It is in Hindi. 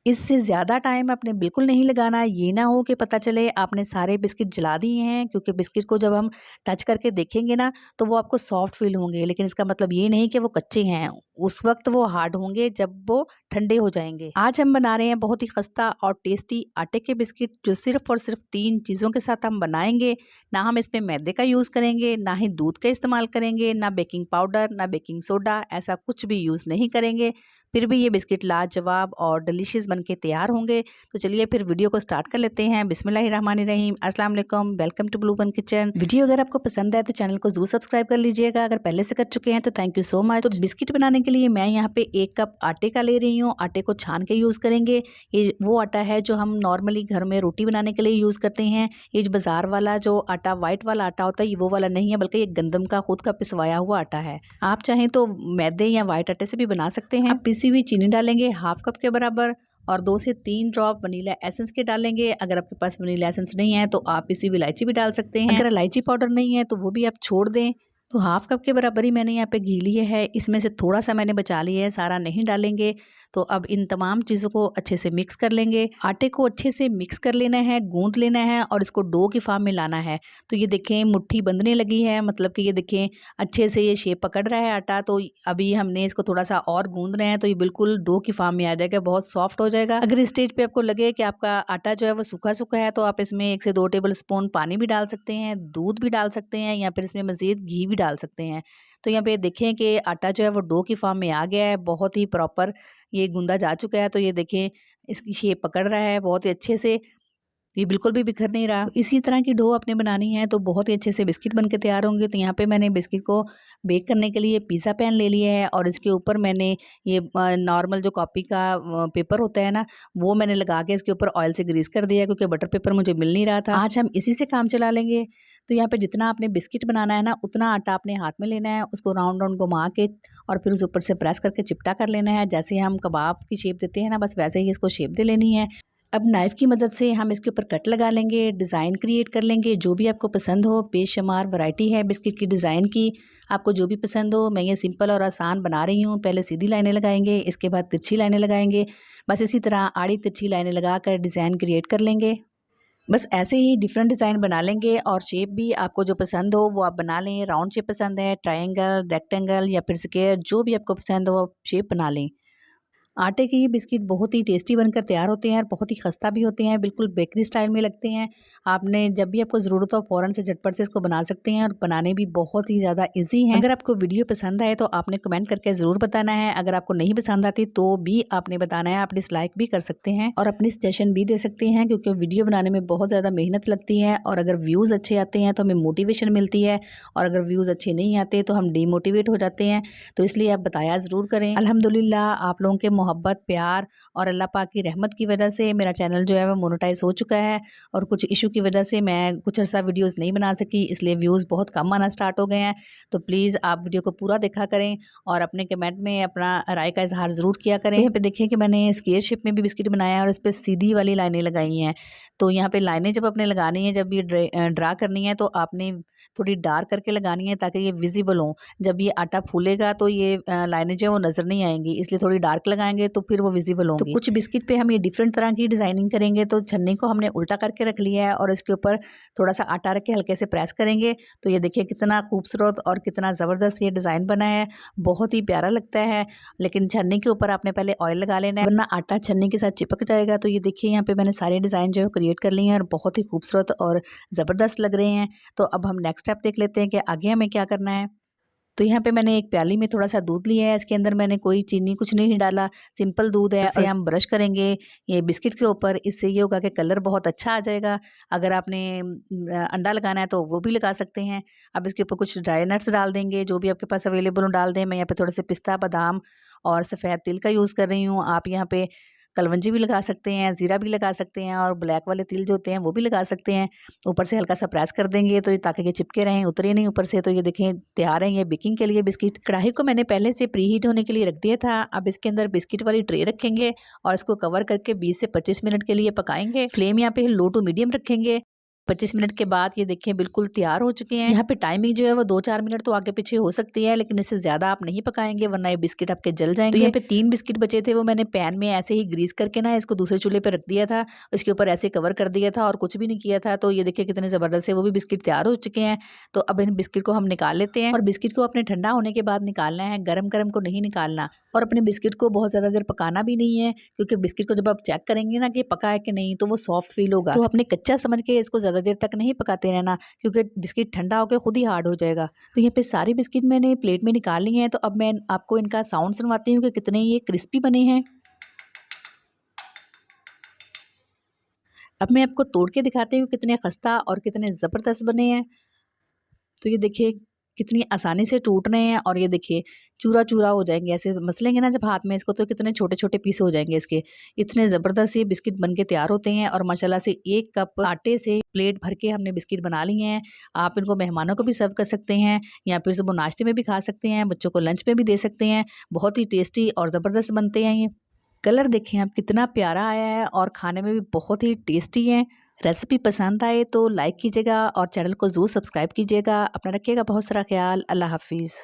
इससे ज़्यादा टाइम आपने बिल्कुल नहीं लगाना। ये ना हो कि पता चले आपने सारे बिस्किट जला दिए हैं, क्योंकि बिस्किट को जब हम टच करके देखेंगे ना तो वो आपको सॉफ्ट फील होंगे, लेकिन इसका मतलब ये नहीं कि वो कच्चे हैं। उस वक्त वो हार्ड होंगे जब वो ठंडे हो जाएंगे। आज हम बना रहे हैं बहुत ही खस्ता और टेस्टी आटे के बिस्किट, जो सिर्फ और सिर्फ 3 चीज़ों के साथ हम बनाएंगे। ना हम इसमें मैदे का यूज़ करेंगे, ना ही दूध का इस्तेमाल करेंगे, ना बेकिंग पाउडर, ना बेकिंग सोडा, ऐसा कुछ भी यूज़ नहीं करेंगे। फिर भी ये बिस्किट लाजवाब और डिलीशियस बनके तैयार होंगे। तो चलिए फिर वीडियो को स्टार्ट कर लेते हैं। बिस्मिल्लाहिर्रहमानिर्रहीम, अस्सलाम वालेकुम, वेलकम टू ब्लूबन किचन। वीडियो अगर आपको पसंद है तो चैनल को जरूर सब्सक्राइब कर लीजिएगा। अगर पहले से कर चुके हैं तो थैंक यू सो मच। तो बिस्किट बनाने के लिए मैं यहाँ पे 1 कप आटे का ले रही हूँ। आटे को छान के यूज़ करेंगे। ये वो आटा है जो हम नॉर्मली घर में रोटी बनाने के लिए यूज़ करते हैं। ये जो बाजार वाला जो आटा वाइट वाला आटा होता है, ये वो वाला नहीं है, बल्कि ये गंदम का खुद का पिसवाया हुआ आटा है। आप चाहें तो मैदे या वाइट आटे से भी बना सकते हैं। पिसी हुई चीनी डालेंगे 1/2 कप के बराबर, और 2 से 3 ड्रॉप वनीला एसेंस के डालेंगे। अगर आपके पास वनीला एसेंस नहीं है तो आप पिसी हुई इलायची भी डाल सकते हैं। अगर इलायची पाउडर नहीं है तो वो भी आप छोड़ दें। तो 1/2 कप के बराबर ही मैंने यहाँ पे घी लिया है। इसमें से थोड़ा सा मैंने बचा लिया है, सारा नहीं डालेंगे। तो अब इन तमाम चीज़ों को अच्छे से मिक्स कर लेंगे। आटे को अच्छे से मिक्स कर लेना है, गूंद लेना है और इसको डो की फॉर्म में लाना है। तो ये देखें मुट्ठी बंधने लगी है, मतलब कि ये देखें अच्छे से ये शेप पकड़ रहा है आटा। तो अभी हमने इसको थोड़ा सा और गूंद रहे हैं, तो ये बिल्कुल डो की फॉर्म में आ जाएगा, बहुत सॉफ्ट हो जाएगा। अगर इस स्टेज पे आपको लगे कि आपका आटा जो है वो सूखा सूखा है, तो आप इसमें 1 से 2 टेबल स्पून पानी भी डाल सकते हैं, दूध भी डाल सकते हैं, या फिर इसमें मज़ीद घी भी डाल सकते हैं। तो यहाँ पे देखें कि आटा जो है वो डो की फॉर्म में आ गया है, बहुत ही प्रॉपर ये गूंदा जा चुका है। तो ये देखिए इसकी शेप पकड़ रहा है बहुत ही अच्छे से, ये बिल्कुल भी बिखर नहीं रहा। इसी तरह की डो आपने बनानी है तो बहुत ही अच्छे से बिस्किट बन के तैयार होंगे। तो यहाँ पे मैंने बिस्किट को बेक करने के लिए पिज़्ज़ा पैन ले लिया है, और इसके ऊपर मैंने ये नॉर्मल जो कॉपी का पेपर होता है ना, वो मैंने लगा के इसके ऊपर ऑयल से ग्रीस कर दिया है, क्योंकि बटर पेपर मुझे मिल नहीं रहा था। आज हम इसी से काम चला लेंगे। तो यहाँ पे जितना आपने बिस्किट बनाना है ना, उतना आटा अपने हाथ में लेना है, उसको राउंड राउंड घुमा के और फिर उस ऊपर से प्रेस करके चिपटा कर लेना है। जैसे हम कबाब की शेप देते हैं ना, बस वैसे ही इसको शेप दे लेनी है। अब नाइफ़ की मदद से हम इसके ऊपर कट लगा लेंगे, डिज़ाइन क्रिएट कर लेंगे जो भी आपको पसंद हो। बेशुमार वैरायटी है बिस्किट की डिज़ाइन की, आपको जो भी पसंद हो। मैं ये सिंपल और आसान बना रही हूँ। पहले सीधी लाइनें लगाएंगे, इसके बाद तिरछी लाइनें लगाएंगे। बस इसी तरह आड़ी तिरछी लाइनें लगाकर डिज़ाइन क्रिएट कर लेंगे। बस ऐसे ही डिफरेंट डिज़ाइन बना लेंगे, और शेप भी आपको जो पसंद हो वो आप बना लें। राउंड शेप पसंद है, ट्रायंगल, रेक्टेंगल या फिर स्क्वायर, जो भी आपको पसंद हो आप शेप बना लें। आटे के ये बिस्किट बहुत ही टेस्टी बनकर तैयार होते हैं और बहुत ही खस्ता भी होते हैं, बिल्कुल बेकरी स्टाइल में लगते हैं। आपने जब भी आपको ज़रूरत हो फ़ौरन से झटपट से इसको बना सकते हैं, और बनाने भी बहुत ही ज़्यादा इजी हैं। अगर आपको वीडियो पसंद आए तो आपने कमेंट करके ज़रूर बताना है। अगर आपको नहीं पसंद आती तो भी आपने बताना है, आप डिसलाइक भी कर सकते हैं और अपनी सजेशन भी दे सकते हैं, क्योंकि वीडियो बनाने में बहुत ज़्यादा मेहनत लगती है। और अगर व्यूज़ अच्छे आते हैं तो हमें मोटिवेशन मिलती है, और अगर व्यूज़ अच्छे नहीं आते तो हम डीमोटिवेट हो जाते हैं। तो इसलिए आप बताया ज़रूर करें। अल्हम्दुलिल्लाह आप लोगों के मोहब्बत, प्यार और अल्लाह पाक की रहमत की वजह से मेरा चैनल जो है वो मोनेटाइज हो चुका है, और कुछ इशू की वजह से मैं कुछ अर्सा वीडियोस नहीं बना सकी, इसलिए व्यूज़ बहुत कम आना स्टार्ट हो गए हैं। तो प्लीज़ आप वीडियो को पूरा देखा करें और अपने कमेंट में अपना राय का इजहार ज़रूर किया करें। यहाँ पे देखिए कि मैंने स्क्वायर शेप में भी बिस्किट बनाया है और इस पर सीधी वाली लाइनें लगाई हैं। तो यहाँ पे लाइनें जब आपने लगानी है, जब ये ड्रा करनी है, तो आपने थोड़ी डार्क करके लगानी है ताकि ये विजिबल हो। जब ये आटा फूलेगा तो ये लाइनें जो है वो नज़र नहीं आएंगी, इसलिए थोड़ी डार्क लगाएंगे तो फिर वो विजिबल होंगी। तो कुछ बिस्किट पे हम ये डिफरेंट तरह की डिज़ाइनिंग करेंगे। तो छन्नी को हमने उल्टा करके रख लिया है और इसके ऊपर थोड़ा सा आटा रख के हल्के से प्रेस करेंगे। तो ये देखिए कितना खूबसूरत और कितना ज़बरदस्त ये डिज़ाइन बना है, बहुत ही प्यारा लगता है। लेकिन छन्नी के ऊपर आपने पहले ऑयल लगा लेना है, वरना आटा छन्नी के साथ चिपक जाएगा। तो ये देखिए यहाँ पे मैंने सारे डिज़ाइन जो है क्रिएट कर लिए हैं और बहुत ही खूबसूरत और ज़बरदस्त लग रहे हैं। तो अब हम नेक्स्ट स्टेप देख लेते हैं कि आगे हमें क्या करना है। तो यहाँ पे मैंने एक प्याली में थोड़ा सा दूध लिया है, इसके अंदर मैंने कोई चीनी कुछ नहीं डाला, सिंपल दूध है। इसे हम ब्रश करेंगे ये बिस्किट के ऊपर, इससे ये होगा कि कलर बहुत अच्छा आ जाएगा। अगर आपने अंडा लगाना है तो वो भी लगा सकते हैं। अब इसके ऊपर कुछ ड्राई नट्स डाल देंगे, जो भी आपके पास अवेलेबल हो डाल दें। मैं यहाँ पे थोड़े से पिस्ता, बादाम और सफ़ेद तिल का यूज़ कर रही हूँ। आप यहाँ पे कलवंजी भी लगा सकते हैं, ज़ीरा भी लगा सकते हैं, और ब्लैक वाले तिल जो होते हैं वो भी लगा सकते हैं। ऊपर से हल्का सा प्रेस कर देंगे तो ये ताकि ये चिपके रहें, उतरे नहीं ऊपर से। तो ये देखें तैयार है ये बेकिंग के लिए बिस्किट। कढ़ाई को मैंने पहले से प्री हीट होने के लिए रख दिया था। अब इसके अंदर बिस्किट वाली ट्रे रखेंगे और इसको कवर करके 20 से 25 मिनट के लिए पकाएंगे। फ्लेम यहाँ पे लो टू मीडियम रखेंगे। 25 मिनट के बाद ये देखिए बिल्कुल तैयार हो चुके हैं। यहाँ पे टाइमिंग जो है वो 2-4 मिनट तो आगे पीछे हो सकती है, लेकिन इससे ज़्यादा आप नहीं पकाएंगे वरना ये बिस्किट आपके जल जाएंगे। तो यहाँ पे 3 बिस्किट बचे थे, वो मैंने पैन में ऐसे ही ग्रीस करके ना इसको दूसरे चूल्हे पे रख दिया था, उसके ऊपर ऐसे कवर कर दिया था और कुछ भी नहीं किया था। तो ये देखिए कितने ज़बरदस्त से वो भी बिस्किट तैयार हो चुके हैं। तो अब इन बिस्किट को हम निकाल लेते हैं और बिस्किट को अपने ठंडा होने के बाद निकालना है, गरम-गरम को नहीं निकालना। और अपने बिस्किट को बहुत ज़्यादा देर पकाना भी नहीं है, क्योंकि बिस्किट को जब आप चेक करेंगे ना कि पका है कि नहीं तो वो सॉफ्ट फील होगा। तो अपने कच्चा समझ के इसको ज़्यादा देर तक नहीं पकाते रहना, क्योंकि बिस्किट ठंडा होकर खुद ही हार्ड हो जाएगा। तो यहाँ पे सारी बिस्किट मैंने प्लेट में निकाल ली हैं। तो अब मैं आपको इनका साउंड सुनवाती हूँ कि कितने ये क्रिस्पी बने हैं। अब मैं आपको तोड़ के दिखाती हूँ कितने खस्ता और कितने ज़बरदस्त बने हैं। तो ये देखिए कितनी आसानी से टूट रहे हैं और ये देखिए चूरा-चूरा हो जाएँगे, ऐसे मसलेंगे ना जब हाथ में इसको तो कितने छोटे-छोटे पीस हो जाएँगे इसके। इतने ज़बरदस्त ये बिस्किट बन के तैयार होते हैं और माशाल्लाह से 1 कप आटे से प्लेट भर के हमने बिस्किट बना लिए हैं। आप इनको मेहमानों को भी सर्व कर सकते हैं या फिर सुबह नाश्ते में भी खा सकते हैं, बच्चों को लंच में भी दे सकते हैं। बहुत ही टेस्टी और ज़बरदस्त बनते हैं ये। कलर देखें आप कितना प्यारा आया है और खाने में भी बहुत ही टेस्टी है। रेसिपी पसंद आए तो लाइक कीजिएगा और चैनल को ज़रूर सब्सक्राइब कीजिएगा। अपना रखिएगा बहुत सारा ख्याल। अल्लाह हाफ़िज़।